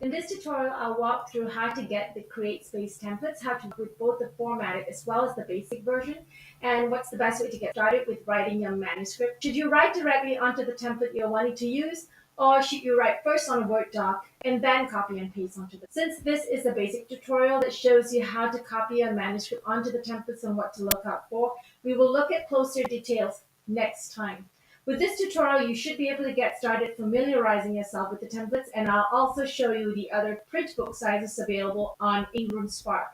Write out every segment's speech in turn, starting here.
In this tutorial, I'll walk through how to get the CreateSpace templates, how to with both the formatted as well as the basic version, and what's the best way to get started with writing your manuscript. Should you write directly onto the template you're wanting to use, or should you write first on a Word doc and then copy and paste onto the. Since this is a basic tutorial that shows you how to copy a manuscript onto the templates and what to look out for, we will look at closer details next time. With this tutorial, you should be able to get started familiarizing yourself with the templates, and I'll also show you the other print book sizes available on Ingram Spark.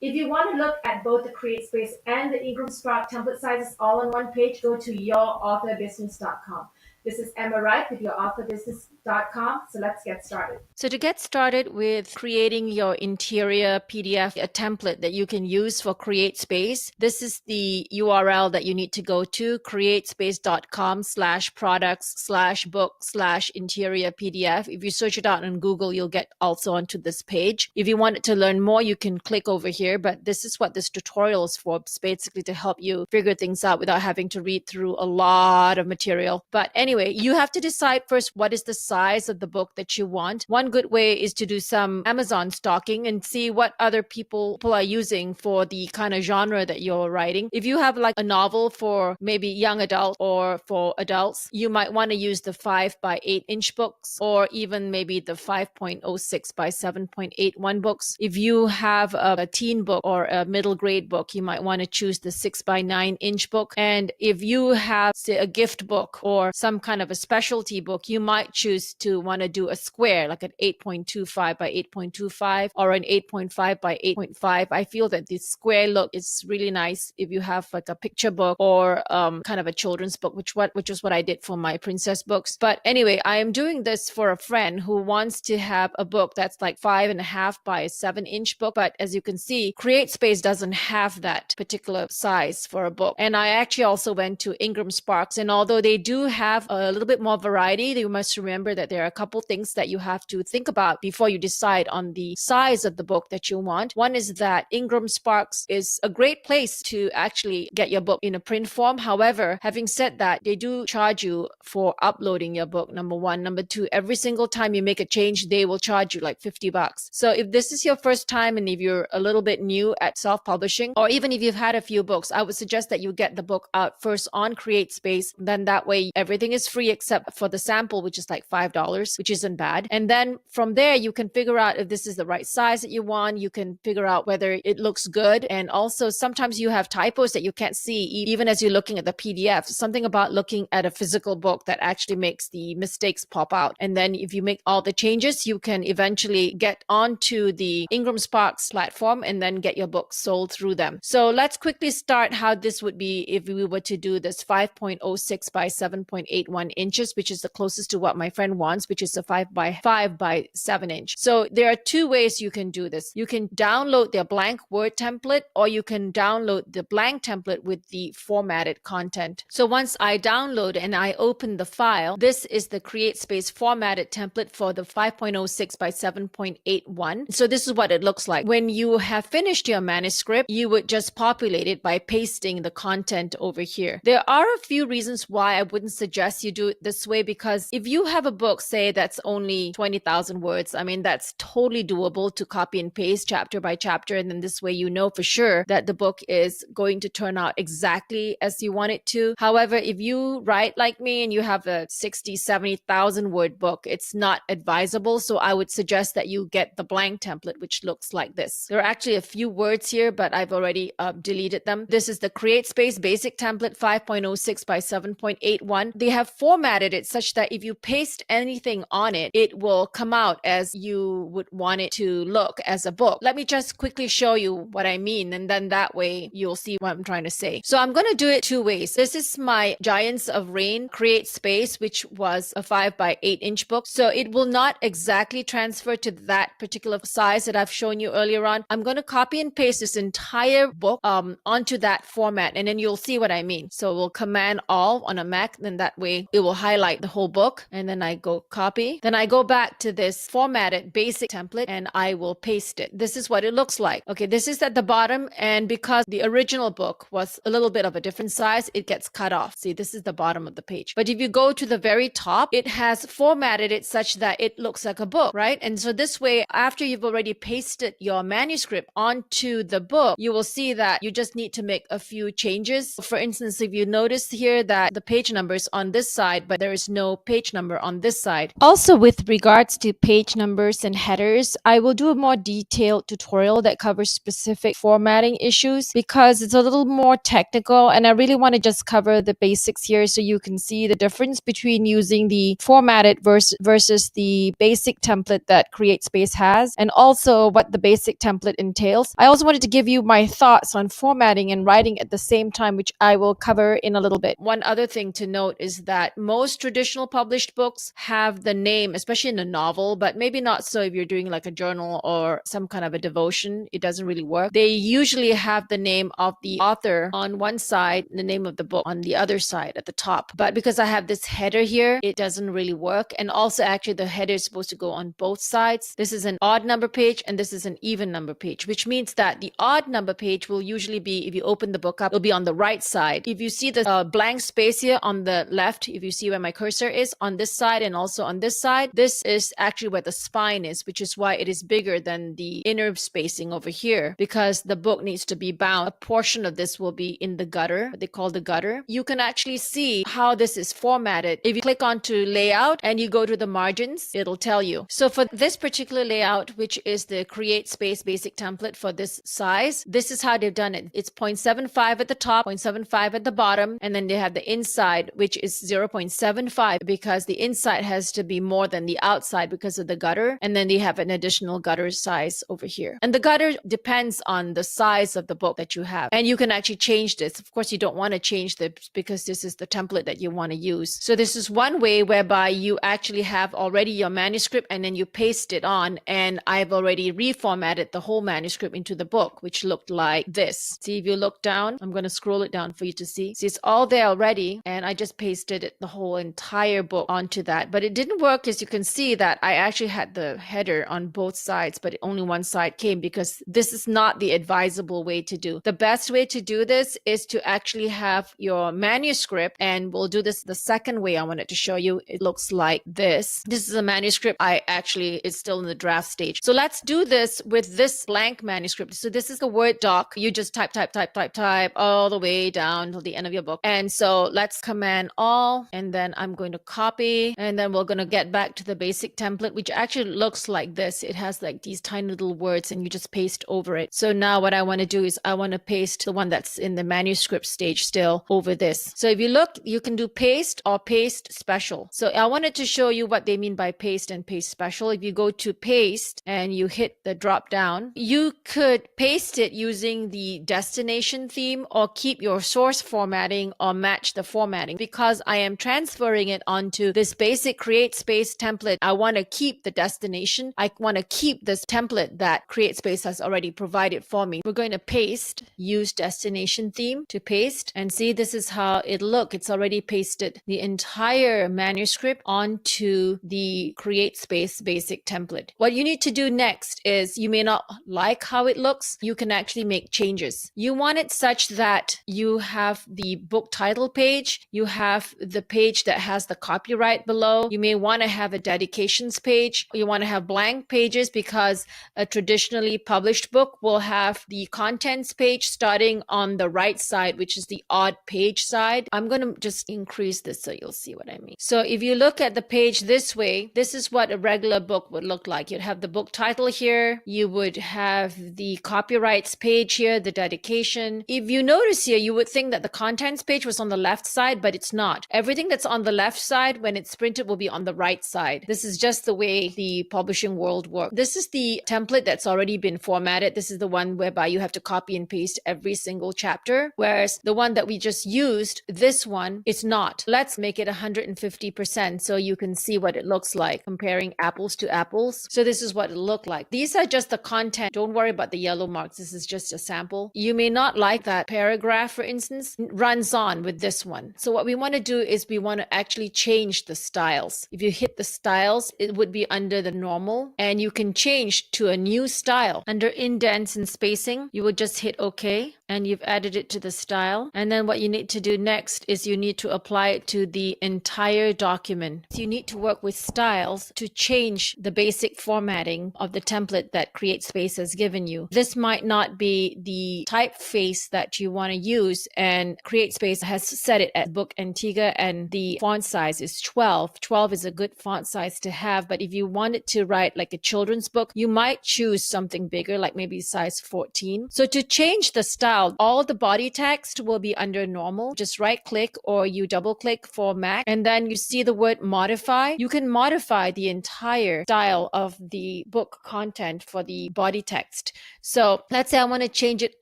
If you want to look at both the CreateSpace and the Ingram Spark template sizes all on one page, go to yourauthorbusiness.com. This is Emma Wright with yourauthorbusiness.com, so let's get started. So to get started with creating your interior PDF, a template that you can use for CreateSpace, this is the URL that you need to go to, createspace.com/products/book/interior PDF. If you search it out on Google, you'll get also onto this page. If you wanted to learn more, you can click over here, but this is what this tutorial is for. It's basically to help you figure things out without having to read through a lot of material. But anyway, you have to decide first what is the size of the book that you want. One good way is to do some Amazon stalking and see what other people are using for the kind of genre that you're writing. If you have like a novel for maybe young adult or for adults, you might want to use the 5 by 8 inch books, or even maybe the 5.06 by 7.81 books. If you have a teen book or a middle grade book, you might want to choose the 6 by 9 inch book. And if you have, say, a gift book or some kind of a specialty book, you might choose to want to do a square, like an 8.25 by 8.25 or an 8.5 by 8.5. I feel that this square look is really nice if you have like a picture book or kind of a children's book, which is what I did for my princess books. But anyway, I am doing this for a friend who wants to have a book that's like 5.5 by a 7-inch book. But as you can see, CreateSpace doesn't have that particular size for a book. And I actually also went to Ingram Sparks, and although they do have a little bit more variety, you must remember that there are a couple things that you have to think about before you decide on the size of the book that you want. One is that Ingram Sparks is a great place to actually get your book in a print form. However, having said that, they do charge you for uploading your book, number one. Number two, every single time you make a change, they will charge you like $50. So if this is your first time and if you're a little bit new at self-publishing, or even if you've had a few books, I would suggest that you get the book out first on CreateSpace. Then that way everything is free except for the sample, which is like $5, which isn't bad. And then from there, you can figure out if this is the right size that you want. You can figure out whether it looks good. And also sometimes you have typos that you can't see even as you're looking at the PDF. Something about looking at a physical book that actually makes the mistakes pop out. And then if you make all the changes, you can eventually get onto the Ingram Sparks platform and then get your book sold through them. So let's quickly start how this would be if we were to do this 5.06 by 7.81 inches, which is the closest to what my friend wants, which is a 5 by 5 by 7 inch. So there are two ways you can do this. You can download their blank Word template, or you can download the blank template with the formatted content. So once I download and I open the file, this is the CreateSpace formatted template for the 5.06 by 7.81. So this is what it looks like. When you have finished your manuscript, you would just populate it by pasting the content over here. There are a few reasons why I wouldn't suggest you do it this way, because if you have a book, say that's only 20,000 words, I mean, that's totally doable to copy and paste chapter by chapter. And then this way, you know for sure that the book is going to turn out exactly as you want it to. However, if you write like me and you have a 60, 70,000 word book, it's not advisable. So I would suggest that you get the blank template, which looks like this. There are actually a few words here, but I've already deleted them. This is the CreateSpace basic template 5.06 by 7.81. They have formatted it such that if you paste anything on it, it will come out as you would want it to look as a book. Let me just quickly show you what I mean, and then that way you'll see what I'm trying to say. So I'm going to do it two ways. This is my Giants of Rain CreateSpace, which was a 5 by 8 inch book. So it will not exactly transfer to that particular size that I've shown you earlier on. I'm going to copy and paste this entire book onto that format, and then you'll see what I mean. So we'll Command All on a Mac, then that way way it will highlight the whole book, and then I go copy. Then I go back to this formatted basic template and I will paste it. This is what it looks like. Okay, this is at the bottom, and because the original book was a little bit of a different size, it gets cut off. See, this is the bottom of the page. But if you go to the very top, it has formatted it such that it looks like a book, right? And so this way, after you've already pasted your manuscript onto the book, you will see that you just need to make a few changes. For instance, if you notice here that the page number is on this side, but there is no page number on this side. Also, with regards to page numbers and headers, I will do a more detailed tutorial that covers specific formatting issues because it's a little more technical, and I really want to just cover the basics here so you can see the difference between using the formatted versus the basic template that CreateSpace has, and also what the basic template entails. I also wanted to give you my thoughts on formatting and writing at the same time, which I will cover in a little bit. One other thing to note is that most traditional published books have the name, especially in a novel, but maybe not so if you're doing like a journal or some kind of a devotion. It doesn't really work. They usually have the name of the author on one side, the name of the book on the other side at the top. But because I have this header here, it doesn't really work. And also, actually, the header is supposed to go on both sides. This is an odd number page and this is an even number page, which means that the odd number page will usually be, if you open the book up, it'll be on the right side. If you see the blank space here on the left, if you see where my cursor is on this side and also on this side, this is actually where the spine is, which is why it is bigger than the inner spacing over here, because the book needs to be bound. A portion of this will be in the gutter, what they call the gutter. You can actually see how this is formatted. If you click onto layout and you go to the margins, it'll tell you. So for this particular layout, which is the CreateSpace basic template for this size, this is how they've done it. It's 0.75 at the top, 0.75 at the bottom, and then they have the inside, which is 0.75 because the inside has to be more than the outside because of the gutter, and then they have an additional gutter size over here. And the gutter depends on the size of the book that you have, and you can actually change this. Of course, you don't want to change this because this is the template that you want to use. So this is one way whereby you actually have already your manuscript and then you paste it on, and I've already reformatted the whole manuscript into the book, which looked like this. See, if you look down, I'm going to scroll it down for you to see. See, it's all there already, and I just pasted it, the whole entire book onto that. But it didn't work, as you can see that I actually had the header on both sides, but only one side came because this is not the advisable way to do. The best way to do this is to actually have your manuscript, and we'll do this the second way I wanted to show you. It looks like this. This is a manuscript. It's still in the draft stage. So let's do this with this blank manuscript. So this is a Word doc. You just type all the way down to the end of your book. And so let's Command All, and then I'm going to copy, and then we're going to get back to the basic template, which actually looks like this. It has like these tiny little words, and you just paste over it. So now what I want to do is I want to paste the one that's in the manuscript stage still over this. So if you look, you can do paste or paste special. So I wanted to show you what they mean by paste and paste special. If you go to paste and you hit the drop down, you could paste it using the destination theme or keep your source formatting or match the formatting. Because I am transferring it onto this basic CreateSpace template, I want to keep the destination. I want to keep this template that CreateSpace has already provided for me. We're going to paste, use destination theme to paste, and see, this is how it looks. It's already pasted the entire manuscript onto the CreateSpace basic template. What you need to do next is, you may not like how it looks. You can actually make changes. You want it such that you have the book title page, you have the page that has the copyright below. You may want to have a dedications page. You want to have blank pages because a traditionally published book will have the contents page starting on the right side, which is the odd page side. I'm going to just increase this so you'll see what I mean. So if you look at the page this way, this is what a regular book would look like. You'd have the book title here. You would have the copyrights page here, the dedication. If you notice here, you would think that the contents page was on the left side, but it's not. Everything that's on the left side when it's printed will be on the right side. This is just the way the publishing world works. This is the template that's already been formatted. This is the one whereby you have to copy and paste every single chapter, whereas the one that we just used, this one, it's not. Let's make it 150% so you can see what it looks like, comparing apples to apples. So this is what it looked like. These are just the content. Don't worry about the yellow marks. This is just a sample. You may not like that paragraph, for instance, runs on with this one. So what we want to do is we want to actually change the styles. If you hit the styles, it would be under the normal, and you can change to a new style. Under indents and spacing, you would just hit OK, and you've added it to the style. And then what you need to do next is you need to apply it to the entire document. So you need to work with styles to change the basic formatting of the template that CreateSpace has given you. This might not be the typeface that you want to use, and CreateSpace has set it at Book Antigua, and the font size is 12. 12 is a good font size to have, but if you wanted to write like a children's book, you might choose something bigger, like maybe size 14. So to change the style, all the body text will be under normal. Just right click or you double click for Mac, and then you see the word modify. You can modify the entire style of the book content for the body text. So let's say I want to change it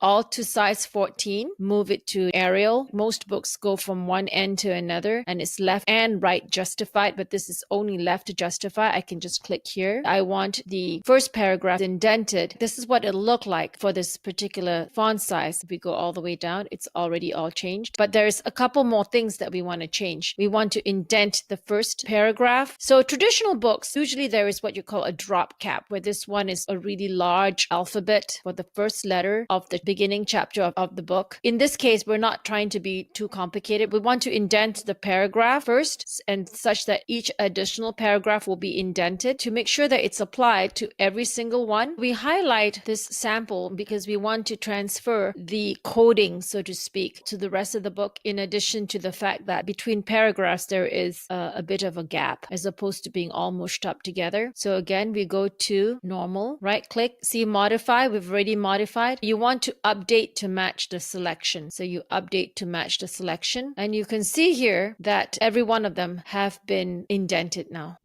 all to size 14, move it to Arial. Most books go from one end to another, and it's left and right justified, but this is only left to justify. I can just click here. I want the first paragraph indented. This is what it'll look like for this particular font size. If we go all the way down, it's already all changed, but there's a couple more things that we want to change. We want to indent the first paragraph. So traditional books, usually there is what you call a drop cap, where this one is a really large alphabet for the first letter of the beginning chapter of the book. In this case, we're not trying to be too complicated. We want to indent the paragraph first, and such that each additional paragraph will be indented to make sure that it's applied to every single one. We highlight this sample because we want to transfer the coding, so to speak, to the rest of the book, in addition to the fact that between paragraphs there is a bit of a gap as opposed to being all mushed up together. So again, we go to normal, right click, see modify. We've already modified. You want to update to match the selection. So you update to match the selection, and you can see here that every one of them have been indented now.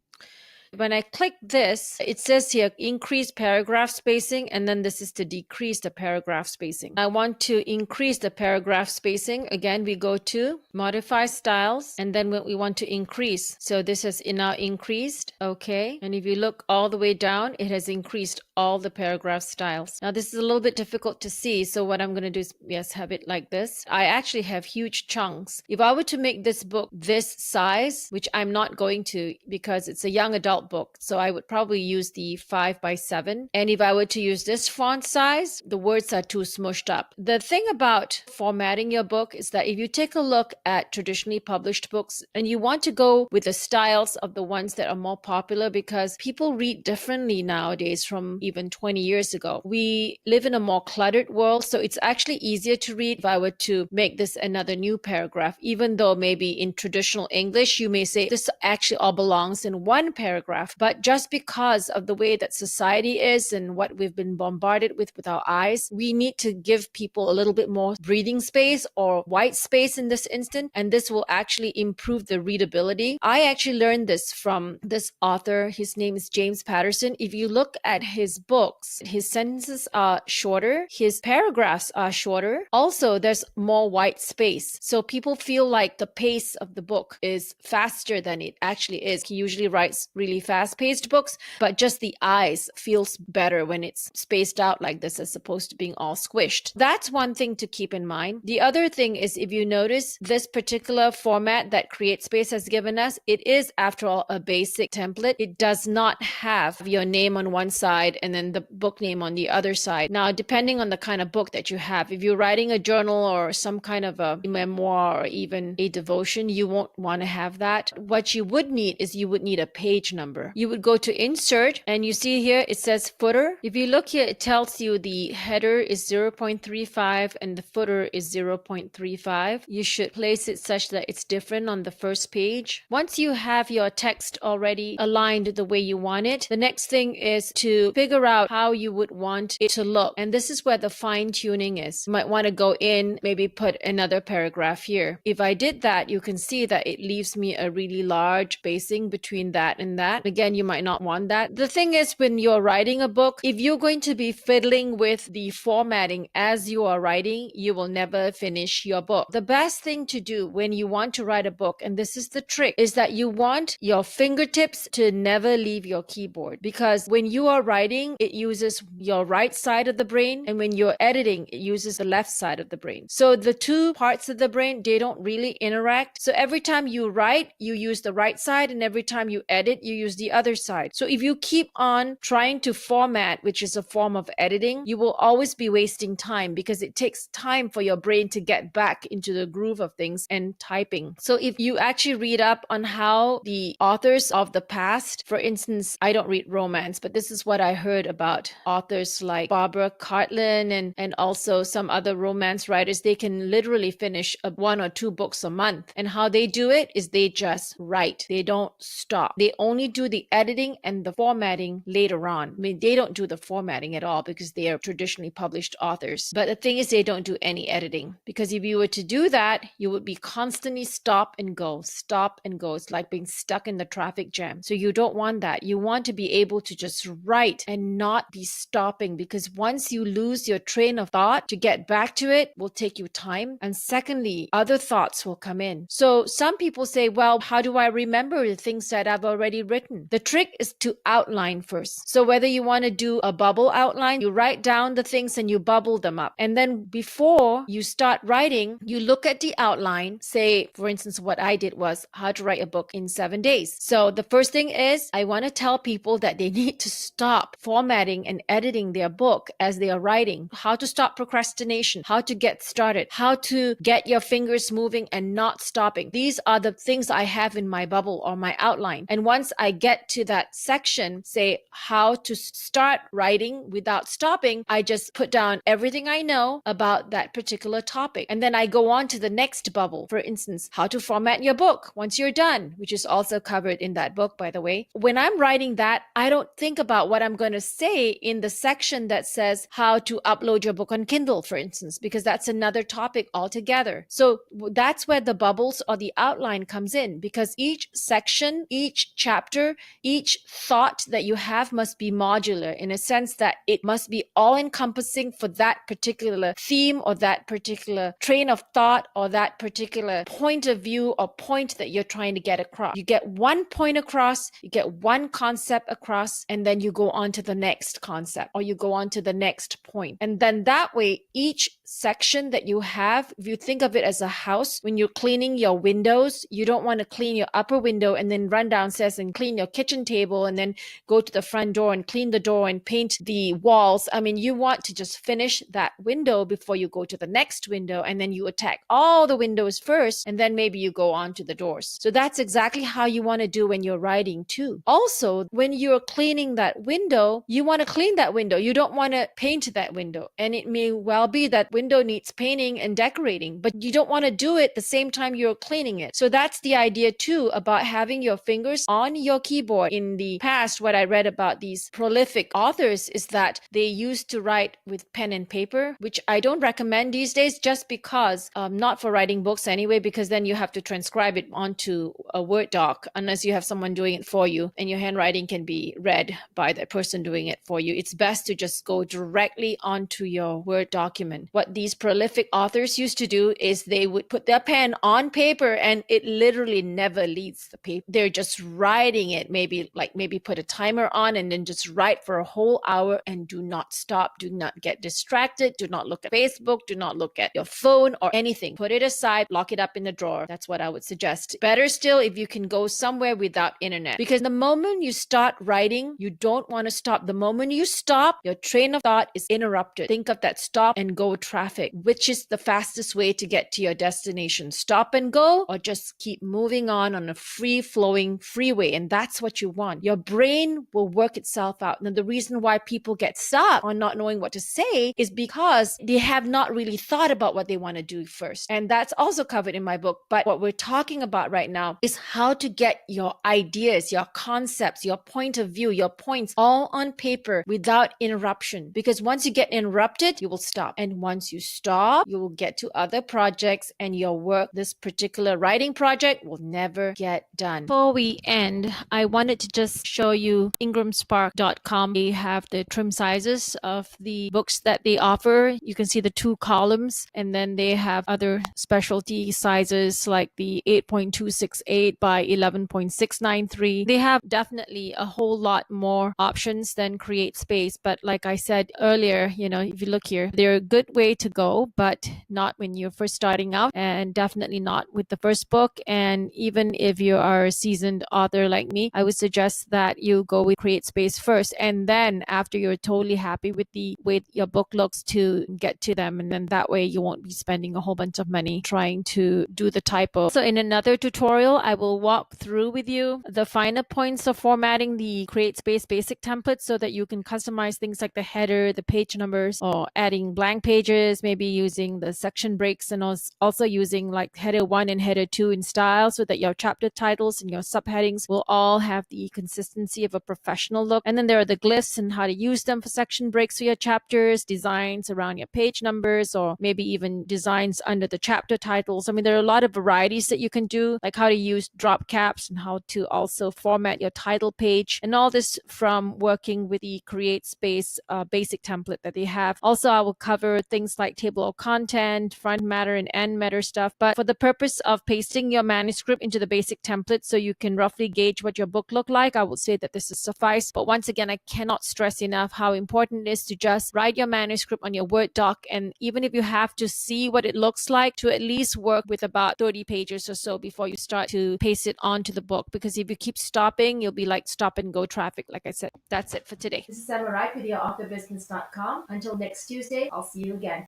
When I click this, it says here increase paragraph spacing, and then this is to decrease the paragraph spacing. I want to increase the paragraph spacing. Again, we go to modify styles, and then we want to increase. So this has now increased. Okay. And if you look all the way down, it has increased all the paragraph styles. Now this is a little bit difficult to see. So what I'm going to do is, yes, have it like this. I actually have huge chunks. If I were to make this book this size, which I'm not going to because it's a young adult book, so I would probably use the 5x7. And if I were to use this font size, the words are too smushed up. The thing about formatting your book is that if you take a look at traditionally published books, and you want to go with the styles of the ones that are more popular, because people read differently nowadays from even 20 years ago. We live in a more cluttered world, so it's actually easier to read. If I were to make this another new paragraph, even though maybe in traditional English you may say this actually all belongs in one paragraph, but just because of the way that society is and what we've been bombarded with our eyes, we need to give people a little bit more breathing space or white space in this instant, and this will actually improve the readability. I actually learned this from this author. His name is James Patterson. If you look at his books, his sentences are shorter, his paragraphs are shorter. Also, there's more white space, so people feel like the pace of the book is faster than it actually is. He usually writes really fast-paced books, but just the eyes feels better when it's spaced out like this as opposed to being all squished. That's one thing to keep in mind. The other thing is, if you notice this particular format that CreateSpace has given us, it is after all a basic template. It does not have your name on one side and then the book name on the other side. Now, depending on the kind of book that you have, if you're writing a journal or some kind of a memoir or even a devotion, you won't want to have that. What you would need is you would need a page number. You would go to insert, and you see here it says footer. If you look here, it tells you the header is 0.35 and the footer is 0.35. You should place it such that it's different on the first page. Once you have your text already aligned the way you want it, the next thing is to figure out how you would want it to look. And this is where the fine tuning is. You might want to go in, maybe put another paragraph here. If I did that, you can see that it leaves me a really large spacing between that and that. that. Again, you might not want that. The thing is, when you're writing a book, if you're going to be fiddling with the formatting as you are writing, you will never finish your book. The best thing to do when you want to write a book, and this is the trick, is that you want your fingertips to never leave your keyboard, because when you are writing, it uses your right side of the brain, and when you're editing, it uses the left side of the brain. So the two parts of the brain, they don't really interact. So every time you write, you use the right side, and every time you edit, you use the other side. So if you keep on trying to format, which is a form of editing, you will always be wasting time, because it takes time for your brain to get back into the groove of things and typing. So if you actually read up on how the authors of the past, for instance, I don't read romance, but this is what I heard about authors like Barbara Cartland and also some other romance writers. They can literally finish one or two books a month. And how they do it is they just write. They don't stop. They only do the editing and the formatting later on. I mean, they don't do the formatting at all because they are traditionally published authors. But the thing is, they don't do any editing, because if you were to do that, you would be constantly stop and go, stop and go. It's like being stuck in the traffic jam. So you don't want that. You want to be able to just write and not be stopping, because once you lose your train of thought, to get back to it will take you time. And secondly, other thoughts will come in. So some people say, well, how do I remember the things that I've already written? The trick is to outline first. So whether you want to do a bubble outline, you write down the things and you bubble them up. And then before you start writing, you look at the outline. Say, for instance, what I did was how to write a book in 7 days. So the first thing is, I want to tell people that they need to stop formatting and editing their book as they are writing. How to stop procrastination, how to get started, how to get your fingers moving and not stopping. These are the things I have in my bubble or my outline. And once I get to that section, say how to start writing without stopping, I just put down everything I know about that particular topic. And then I go on to the next bubble. For instance, how to format your book once you're done, which is also covered in that book, by the way. When I'm writing that, I don't think about what I'm going to say in the section that says how to upload your book on Kindle, for instance, because that's another topic altogether. So that's where the bubbles or the outline comes in, because each section, each chapter, each thought that you have must be modular, in a sense that it must be all encompassing for that particular theme or that particular train of thought or that particular point of view or point that you're trying to get across. You get one point across, you get one concept across, and then you go on to the next concept or you go on to the next point. And then that way, each section that you have, if you think of it as a house, when you're cleaning your windows, you don't want to clean your upper window and then run downstairs and clean your kitchen table and then go to the front door and clean the door and paint the walls. I mean, you want to just finish that window before you go to the next window, and then you attack all the windows first, and then maybe you go on to the doors. So that's exactly how you want to do when you're writing too. Also, when you're cleaning that window, you want to clean that window. You don't want to paint that window. And it may well be that window needs painting and decorating, but you don't want to do it the same time you're cleaning it. So that's the idea too about having your fingers on your keyboard. In the past, what I read about these prolific authors is that they used to write with pen and paper, which I don't recommend these days, just because not for writing books anyway, because then you have to transcribe it onto a Word doc unless you have someone doing it for you and your handwriting can be read by the person doing it for you. It's best to just go directly onto your Word document. What these prolific authors used to do is they would put their pen on paper and it literally never leaves the paper. They're just writing it, maybe put a timer on and then just write for a whole hour and do not stop. Do not get distracted. Do not look at Facebook. Do not look at your phone or anything. Put it aside, lock it up in the drawer. That's what I would suggest. Better still if you can go somewhere without internet, because the moment you start writing, you don't want to stop. The moment you stop, your train of thought is interrupted. Think of that stop and go traffic, which is the fastest way to get to your destination. Stop and go, or just keep moving on a free-flowing freeway. And that's what you want. Your brain will work itself out. Now, the reason why people get stuck on not knowing what to say is because they have not really thought about what they want to do first. And that's also covered in my book. But what we're talking about right now is how to get your ideas, your concepts, your point of view, your points all on paper without interruption. Because once you get interrupted, you will stop. And once once you stop, you will get to other projects and your work, this particular writing project, will never get done. Before we end, I wanted to just show you ingramspark.com. They have the trim sizes of the books that they offer. You can see the 2 columns, and then they have other specialty sizes like the 8.268 by 11.693. They have definitely a whole lot more options than CreateSpace, but like I said earlier, if you look here, they're a good way to go, but not when you're first starting out, and definitely not with the first book. And even if you are a seasoned author like me, I would suggest that you go with CreateSpace first, and then after you're totally happy with the way your book looks, to get to them, and then that way you won't be spending a whole bunch of money trying to do the typo. So in another tutorial, I will walk through with you the finer points of formatting the CreateSpace basic template so that you can customize things like the header, the page numbers, or adding blank pages, maybe using the section breaks, and also using like header 1 and header 2 in style, so that your chapter titles and your subheadings will all have the consistency of a professional look. And then there are the glyphs and how to use them for section breaks for your chapters, designs around your page numbers, or maybe even designs under the chapter titles. I mean, there are a lot of varieties that you can do, like how to use drop caps and how to also format your title page, and all this from working with the CreateSpace basic template that they have. Also, I will cover things like table of content, front matter and end matter stuff, but for the purpose of pasting your manuscript into the basic template so you can roughly gauge what your book look like, I would say that this is suffice. But once again, I cannot stress enough how important it is to just write your manuscript on your Word doc, and even if you have to see what it looks like, to at least work with about 30 pages or so before you start to paste it onto the book, because if you keep stopping, you'll be like stop and go traffic. Like I said, that's it for today. This is Emma Wright with your authorbusiness.com. Until next Tuesday, I'll see you again.